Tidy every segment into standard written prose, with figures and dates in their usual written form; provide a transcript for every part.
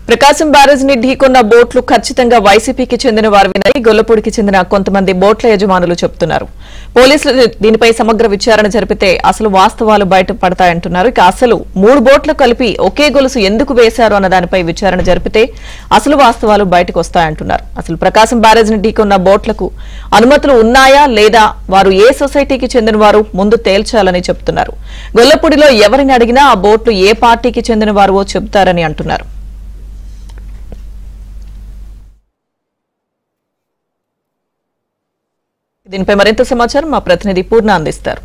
ప్రకాశం barrage ని ఢీకొన్న బోట్లు ఖచ్చితంగా వైసీపీకి చెందిన వారివేనని గొల్లపూడికి చెందిన కొంతమంది బోట్ల యజమానులు చెబుతున్నారు. పోలీసులు దీనిపై సమగ్ర విచారణ జరిపితే అసలు వాస్తవాలు బయటపడతాయంటున్నారు. ఇక అసలు 3 బోట్లు కలిపి ఒకే గొలుసు ఎందుకు వేశారు అన్న దానిపై విచారణ జరిపితే అసలు వాస్తవాలు బయటకు వస్తాయంటున్నారు. అసలు ప్రకాశం బ్యారేజ్ ని ఢీకొన్న బోట్లకు అనుమతులు ఉన్నాయా లేదా, వారు ఏ సొసైటీకి చెందిన వారు ముందు తేల్చాలని చెబుతున్నారు. గొల్లపూడిలో ఎవరిని అడిగినా ఆ బోట్లు ఏ పార్టీకి చెందిన వారో చెబుతారని అంటున్నారు. దీనిపై మరింత సమాచారం మా ప్రతినిధి పూర్ణ అందిస్తారు.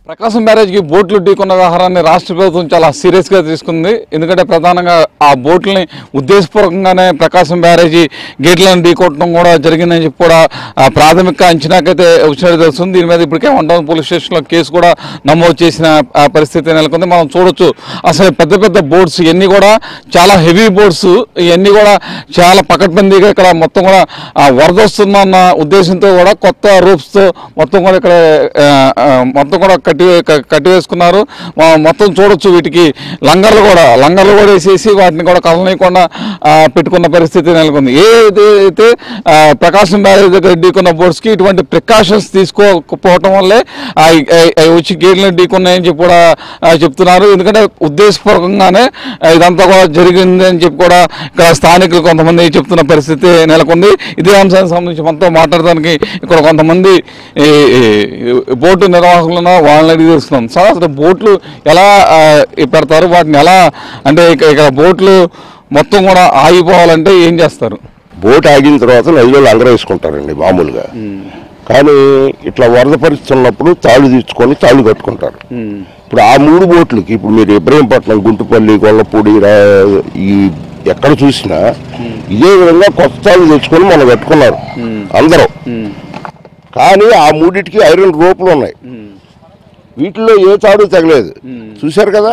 ప్రకాశం బ్యారేజ్కి బోట్లు ఢీకొన్న వ్యవహారాన్ని రాష్ట్ర ప్రభుత్వం చాలా సీరియస్గా తీసుకుంది. ఎందుకంటే ప్రధానంగా ఆ బోట్లని ఉద్దేశపూర్వకంగానే ప్రకాశం బ్యారేజీ గేట్లను ఢీకొట్టడం కూడా జరిగిందని చెప్పి కూడా ప్రాథమిక అంచనాకైతే వచ్చినట్టు తెలుస్తుంది. దీని మీద ఇప్పటికే 1 పోలీస్ స్టేషన్లో కేసు కూడా నమోదు చేసిన పరిస్థితి నెలకొంది. మనం చూడొచ్చు, అసలు పెద్ద పెద్ద బోట్స్ ఇవన్నీ కూడా చాలా హెవీ బోట్స్, ఇవన్నీ కూడా చాలా పకడ్బందీగా ఇక్కడ మొత్తం కూడా వరద వస్తుందన్న ఉద్దేశంతో కూడా కొత్త రూప్స్తో మొత్తం కూడా ఇక్కడ మొత్తం కూడా కట్టి వేసుకున్నారు. మొత్తం చూడొచ్చు, వీటికి లంగర్లు కూడా వేసేసి వాటిని కూడా కదలనీయకుండా పెట్టుకున్న పరిస్థితి నెలకొంది. ఏదైతే ప్రకాశం బ్యారేజ్ దగ్గర ఢీకున్న బోట్స్కి ఇటువంటి ప్రికాషన్స్ తీసుకోకపోవటం వల్లే వచ్చి గేట్లను ఢీకున్నాయని చెప్పి కూడా చెప్తున్నారు. ఎందుకంటే ఉద్దేశపూర్వకంగానే ఇదంతా కూడా జరిగింది అని చెప్పి కూడా ఇక్కడ స్థానికులు కొంతమంది చెప్తున్న పరిస్థితి నెలకొంది. ఇదే అంశానికి సంబంధించి మనతో మాట్లాడడానికి ఇక్కడ కొంతమంది బోటు నిర్వాహకులు వాళ్ళని అడిగి తెలుస్తున్నాం. సార్, అసలు బోట్లు ఎలా పెడతారు, వాటిని ఎలా అంటే ఇక్కడ బోట్లు మొత్తం కూడా ఆగిపోవాలంటే ఏం చేస్తారు? బోట్ ఆగిన తర్వాత నదిలో లంగర వేసుకుంటారండి మామూలుగా. కానీ ఇట్లా వరద పరిస్థితి ఉన్నప్పుడు తాళ్ళు తీర్చుకొని తాళ్ళు కట్టుకుంటారు. ఇప్పుడు ఆ 3 బోట్లకి ఇప్పుడు మీరు ఇబ్రహీంపట్నం, గుంటుపల్లి, గొల్లపూడి ఈ ఎక్కడ చూసినా ఇదే విధంగా కొత్త తాళ్ళు తెచ్చుకొని మనం కట్టుకున్నారు అందరూ. కానీ ఆ 3టికి ఐరన్ రోపులు ఉన్నాయి. వీటిల్లో ఏ తాడు తగలేదు, చూశారు కదా.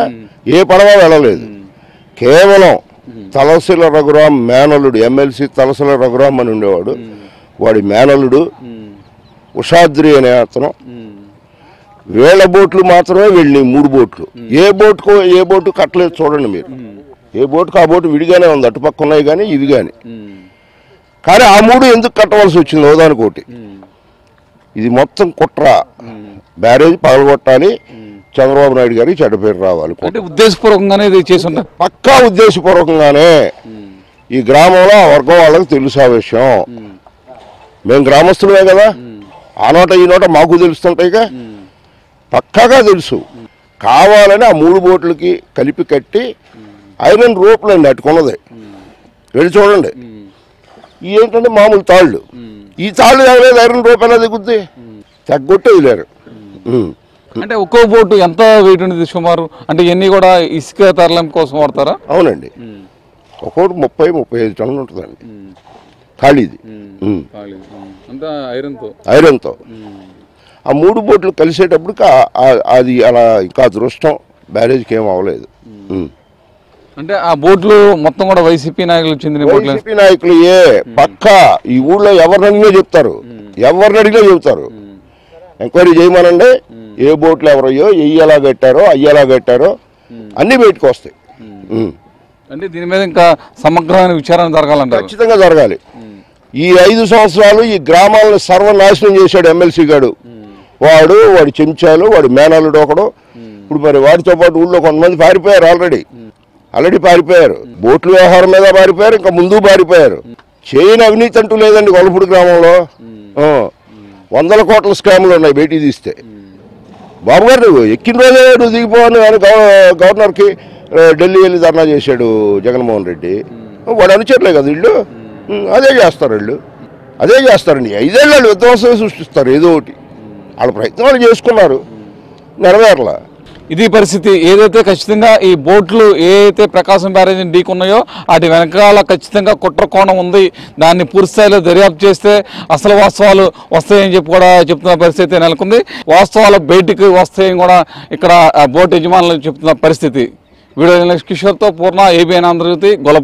ఏ పడవ వెళ్ళలేదు. కేవలం తలసిల రఘురాం మేనల్లుడు, ఎమ్మెల్సీ తలసిల రఘురాం అని ఉండేవాడు, వాడి మేనల్లుడు ఉషాద్రి అనే అతను, వేళ బోట్లు మాత్రమే వెళ్ళినాయి 3 బోట్లు. ఏ బోటు కట్టలేదు చూడండి మీరు. ఏ బోటుకు ఆ బోటు విడిగానే ఉంది, అటుపక్క ఉన్నాయి కానీ ఇవి కానీ. కానీ ఆ 3 ఎందుకు కట్టవలసి వచ్చింది ఓదానికోటి? ఇది మొత్తం కుట్ర. బ్యారేజ్ పగలగొట్టాలి, చంద్రబాబు నాయుడు గారికి చెడ్డ పేరు రావాలి. ఉద్దేశపూర్వకంగానే ఇది చేసి ఉంటారు, పక్కా ఉద్దేశపూర్వకంగానే. ఈ గ్రామంలో ఆ వర్గం వాళ్ళకి తెలుసు ఆ విషయం. మేము గ్రామస్తులమే కదా, ఆ నోట ఈ నోట మాకు తెలుస్తుంటాయిగా, పక్కాగా తెలుసు. కావాలని ఆ 3 బోట్లకి కలిపి కట్టి ఐరన్ రోపులు అండి అట్టుకున్నది. వెళ్ళి చూడండి. ఏంటంటే మామూలు తాళ్ళు. ఈ తాళ్ళు తగ్గలేదు, ఐరన్ రోప్ ఎలా దిగుద్ది? తగ్గొట్టేది లేరు. అంటే ఒక్కో బోటు ఎంత వెయిట్ ఉంటుంది సుమారు? అంటే ఇవన్నీ కూడా ఇసుక తరలింపు కోసం వాడతారా? అవునండి, ఒక్కోటి 30-35 టన్నులు ఉంటుందండి ఖాళీది, ఐరన్తో. ఆ 3 బోట్లు కలిసేటప్పటికి అది అలా ఇంకా అదృష్టం, బ్యారేజ్కి ఏం అవ్వలేదు. అంటే ఆ బోట్లు మొత్తం కూడా వైసీపీ నాయకులు చెందిన వైసీపీ నాయకులు పక్కా ఈ ఊళ్ళో ఎవరిని అడిగినా చెప్తారు. ఎంక్వైరీ చేయమనండి, ఏ బోట్లు ఎవరయ్యో, ఎలా కట్టారో, అయ్యేలా కట్టారో అన్ని బయటకు వస్తాయి. అంటే దీని మీద ఇంకా సమగ్రమైన విచారణ జరగాలంటే ఖచ్చితంగా జరగాలి. ఈ 5 సంవత్సరాలు ఈ గ్రామాలను సర్వనాశనం చేశాడు ఎమ్మెల్సీ గారు. వాడి చెంచాలు, వాడి మేనల్లుడు ఒకడు. ఇప్పుడు మరి వాడితో పాటు ఊళ్ళో కొంతమంది పారిపోయారు, ఆల్రెడీ పారిపోయారు. బోట్ల వ్యవహారం మీద పారిపోయారు, ఇంకా ముందు పారిపోయారు. చేయని అవినీతి అంటూ లేదండి గొల్లపూడి గ్రామంలో. 100 కోట్ల స్కాములు ఉన్నాయి బయటికి తీస్తే. బాబు గారు నువ్వు ఎక్కిన రోజే నువ్వు దిగిపోవని ఆయన గవర్నర్కి ఢిల్లీ వెళ్ళి ధర్నా చేశాడు జగన్మోహన్ రెడ్డి. వాడు అనుచరులే కదా వీళ్ళు, అదే చేస్తారండి. 5 ఏళ్ళు వాళ్ళు విధ్వంసమే సృష్టిస్తారు. ఏదో ఒకటి వాళ్ళ ప్రయత్నాలు చేసుకున్నారు, నెరవేరలా. ఇది పరిస్థితి. ఏదైతే ఖచ్చితంగా ఈ బోట్లు ఏదైతే ప్రకాశం బ్యారేజ్ ఢీకున్నాయో వాటి వెనకాల ఖచ్చితంగా కుట్ర కోణం ఉంది. దాన్ని పూర్తిస్థాయిలో దర్యాప్తు చేస్తే అసలు వాస్తవాలు వస్తాయని చెప్పి కూడా చెప్తున్న పరిస్థితి నెలకొంది. వాస్తవాలు బయటికి వస్తాయని కూడా ఇక్కడ బోట్ యజమానులు చెప్తున్న పరిస్థితి. వీడియో జర్నలిస్ట్ కిషోర్తో పూర్ణ, ఏబిఎన్ ఆంధ్రజ్యోతి, గొల్లపూడి.